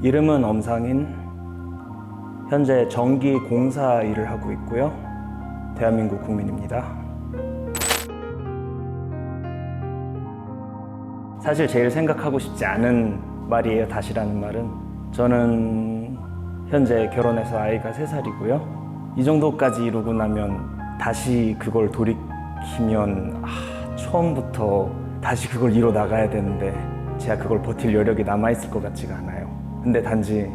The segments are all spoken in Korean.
이름은 엄상인. 현재 전기 공사 일을 하고 있고요. 대한민국 국민입니다. 사실 제일 생각하고 싶지 않은 말이에요. 다시라는 말은. 저는 현재 결혼해서 아이가 3살이고요. 이 정도까지 이루고 나면 다시 그걸 돌이키면 처음부터 다시 그걸 이뤄 나가야 되는데 제가 그걸 버틸 여력이 남아있을 것 같지가 않아요. 근데 단지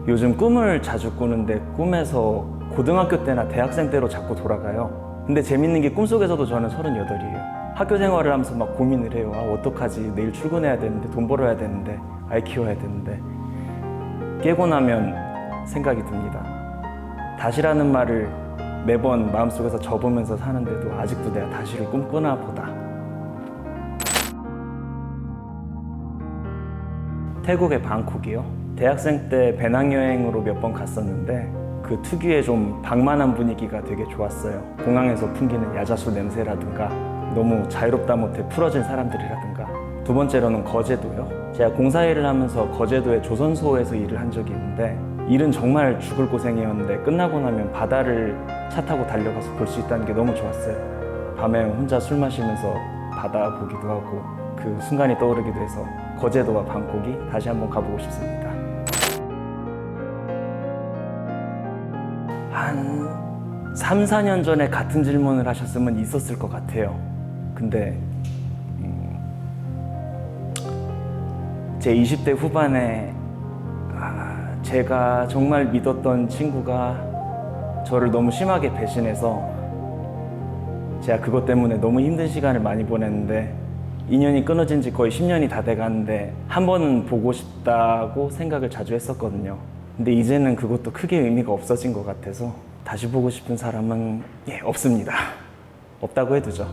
요즘 꿈을 자주 꾸는데 꿈에서 고등학교 때나 대학생 때로 자꾸 돌아가요. 근데 재밌는 게 꿈속에서도 저는 38이에요. 학교 생활을 하면서 막 고민을 해요. 어떡하지? 내일 출근해야 되는데, 돈 벌어야 되는데, 아이 키워야 되는데. 깨고 나면 생각이 듭니다. 다시라는 말을 매번 마음속에서 접으면서 사는데도 아직도 내가 다시를 꿈꾸나 보다. 태국의 방콕이요. 대학생 때 배낭여행으로 몇 번 갔었는데 그 특유의 좀 방만한 분위기가 되게 좋았어요. 공항에서 풍기는 야자수 냄새라든가 너무 자유롭다 못해 풀어진 사람들이라든가. 두 번째로는 거제도요. 제가 공사일을 하면서 거제도의 조선소에서 일을 한 적이 있는데 일은 정말 죽을 고생이었는데 끝나고 나면 바다를 차 타고 달려가서 볼 수 있다는 게 너무 좋았어요. 밤에 혼자 술 마시면서 바다 보기도 하고 그 순간이 떠오르기도 해서 거제도와 방콕이 다시 한번 가보고 싶습니다. 한 3, 4년 전에 같은 질문을 하셨으면 있었을 것 같아요. 근데 제 20대 후반에 제가 정말 믿었던 친구가 저를 너무 심하게 배신해서 제가 그것 때문에 너무 힘든 시간을 많이 보냈는데 인연이 끊어진 지 거의 10년이 다 돼가는데 한 번은 보고 싶다고 생각을 자주 했었거든요. 근데 이제는 그것도 크게 의미가 없어진 것 같아서 다시 보고 싶은 사람은 없습니다. 없다고 해두죠.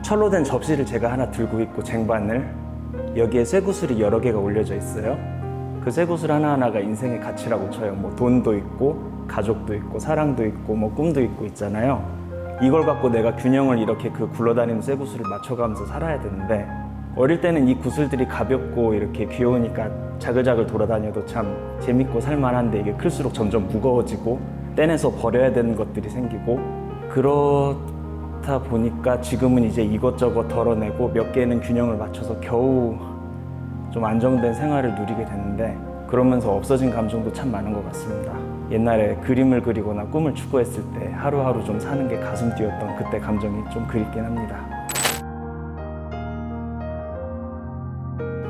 철로 된 접시를 제가 하나 들고 있고 쟁반을 여기에 쇠구슬이 여러 개가 올려져 있어요. 그 쇠구슬 하나하나가 인생의 가치라고 쳐요. 뭐 돈도 있고 가족도 있고 사랑도 있고 뭐 꿈도 있고 있잖아요. 이걸 갖고 내가 균형을 이렇게 그 굴러다니는 쇠구슬을 맞춰가면서 살아야 되는데 어릴 때는 이 구슬들이 가볍고 이렇게 귀여우니까 자글자글 돌아다녀도 참 재밌고 살만한데 이게 클수록 점점 무거워지고 떼내서 버려야 되는 것들이 생기고 그렇다 보니까 지금은 이제 이것저것 덜어내고 몇 개는 균형을 맞춰서 겨우 좀 안정된 생활을 누리게 됐는데 그러면서 없어진 감정도 참 많은 것 같습니다. 옛날에 그림을 그리거나 꿈을 추구했을 때 하루하루 좀 사는 게 가슴 뛰었던 그때 감정이 좀 그립긴 합니다.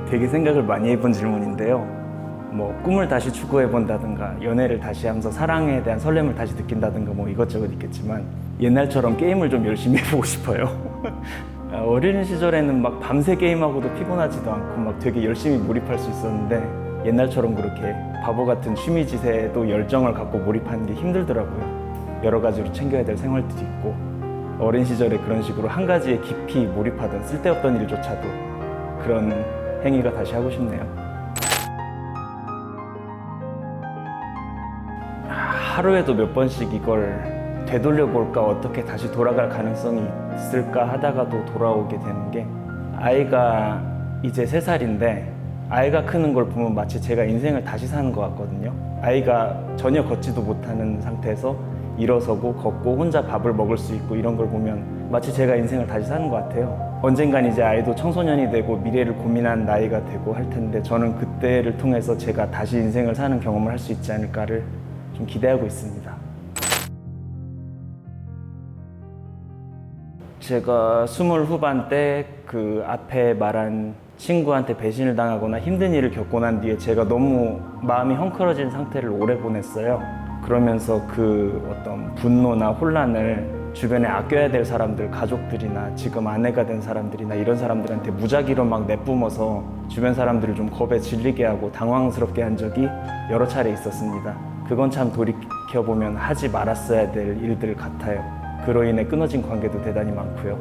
되게 생각을 많이 해본 질문인데요. 뭐 꿈을 다시 추구해본다든가 연애를 다시 하면서 사랑에 대한 설렘을 다시 느낀다든가 뭐 이것저것 있겠지만 옛날처럼 게임을 좀 열심히 해보고 싶어요. 어린 시절에는 막 밤새 게임하고도 피곤하지도 않고 막 되게 열심히 몰입할 수 있었는데 옛날처럼 그렇게 바보 같은 취미짓에도 열정을 갖고 몰입하는 게 힘들더라고요. 여러 가지로 챙겨야 될 생활들이 있고 어린 시절에 그런 식으로 한 가지에 깊이 몰입하던 쓸데없던 일조차도 그런 행위가 다시 하고 싶네요. 하루에도 몇 번씩 이걸 되돌려볼까 어떻게 다시 돌아갈 가능성이 있을까 하다가도 돌아오게 되는 게 아이가 이제 3살인데 아이가 크는 걸 보면 마치 제가 인생을 다시 사는 것 같거든요. 아이가 전혀 걷지도 못하는 상태에서 일어서고 걷고 혼자 밥을 먹을 수 있고 이런 걸 보면 마치 제가 인생을 다시 사는 것 같아요. 언젠간 이제 아이도 청소년이 되고 미래를 고민하는 나이가 되고 할 텐데 저는 그때를 통해서 제가 다시 인생을 사는 경험을 할 수 있지 않을까를 좀 기대하고 있습니다. 제가 20 후반 때 그 앞에 말한 친구한테 배신을 당하거나 힘든 일을 겪고 난 뒤에 제가 너무 마음이 헝클어진 상태를 오래 보냈어요. 그러면서 그 어떤 분노나 혼란을 주변에 아껴야 될 사람들, 가족들이나 지금 아내가 된 사람들이나 이런 사람들한테 무작위로 막 내뿜어서 주변 사람들을 좀 겁에 질리게 하고 당황스럽게 한 적이 여러 차례 있었습니다. 그건 참 돌이켜보면 하지 말았어야 될 일들 같아요. 그로 인해 끊어진 관계도 대단히 많고요.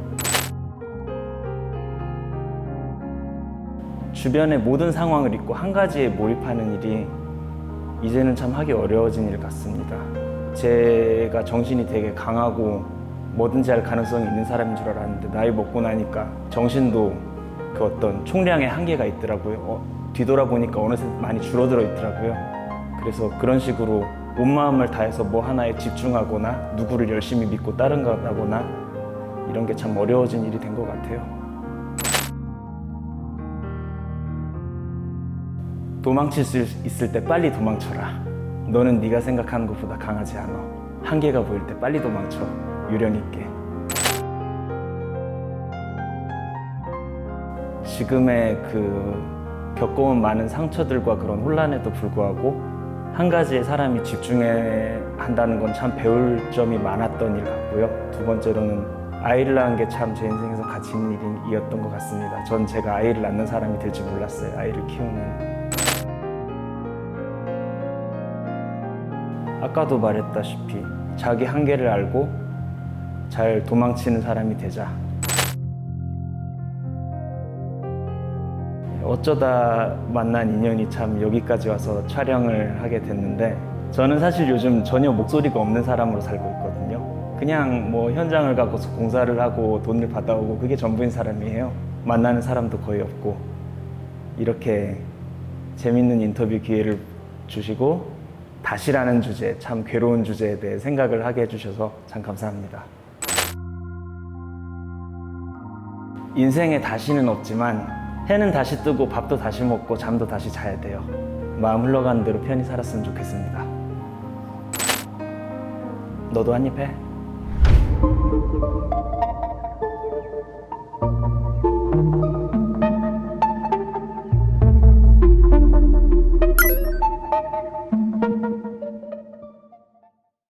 주변의 모든 상황을 잊고 한 가지에 몰입하는 일이 이제는 참 하기 어려워진 일 같습니다. 제가 정신이 되게 강하고 뭐든지 할 가능성이 있는 사람인 줄 알았는데 나이 먹고 나니까 정신도 그 어떤 총량의 한계가 있더라고요. 뒤돌아보니까 어느새 많이 줄어들어 있더라고요. 그래서 그런 식으로 온 마음을 다해서 뭐 하나에 집중하거나 누구를 열심히 믿고 따른다거나 이런 게 참 어려워진 일이 된 것 같아요. 도망칠 수 있을 때 빨리 도망쳐라. 너는 네가 생각하는 것보다 강하지 않아. 한계가 보일 때 빨리 도망쳐. 요령 있게. 지금의 그 겪어온 많은 상처들과 그런 혼란에도 불구하고 한 가지에 사람이 집중해야 한다는 건 참 배울 점이 많았던 일 같고요. 두 번째로는 아이를 낳은 게 참 제 인생에서 가치 있는 일이었던 것 같습니다. 전 제가 아이를 낳는 사람이 될지 몰랐어요. 아이를 키우는. 아까도 말했다시피 자기 한계를 알고 잘 도망치는 사람이 되자. 어쩌다 만난 인연이 참 여기까지 와서 촬영을 하게 됐는데 저는 사실 요즘 전혀 목소리가 없는 사람으로 살고 있거든요. 그냥 뭐 현장을 가서 공사를 하고 돈을 받아오고 그게 전부인 사람이에요. 만나는 사람도 거의 없고 이렇게 재밌는 인터뷰 기회를 주시고 다시라는 주제, 참 괴로운 주제에 대해 생각을 하게 해주셔서 참 감사합니다. 인생에 다시는 없지만 해는 다시 뜨고 밥도 다시 먹고 잠도 다시 자야 돼요. 마음 흘러가는 대로 편히 살았으면 좋겠습니다. 너도 한입 해?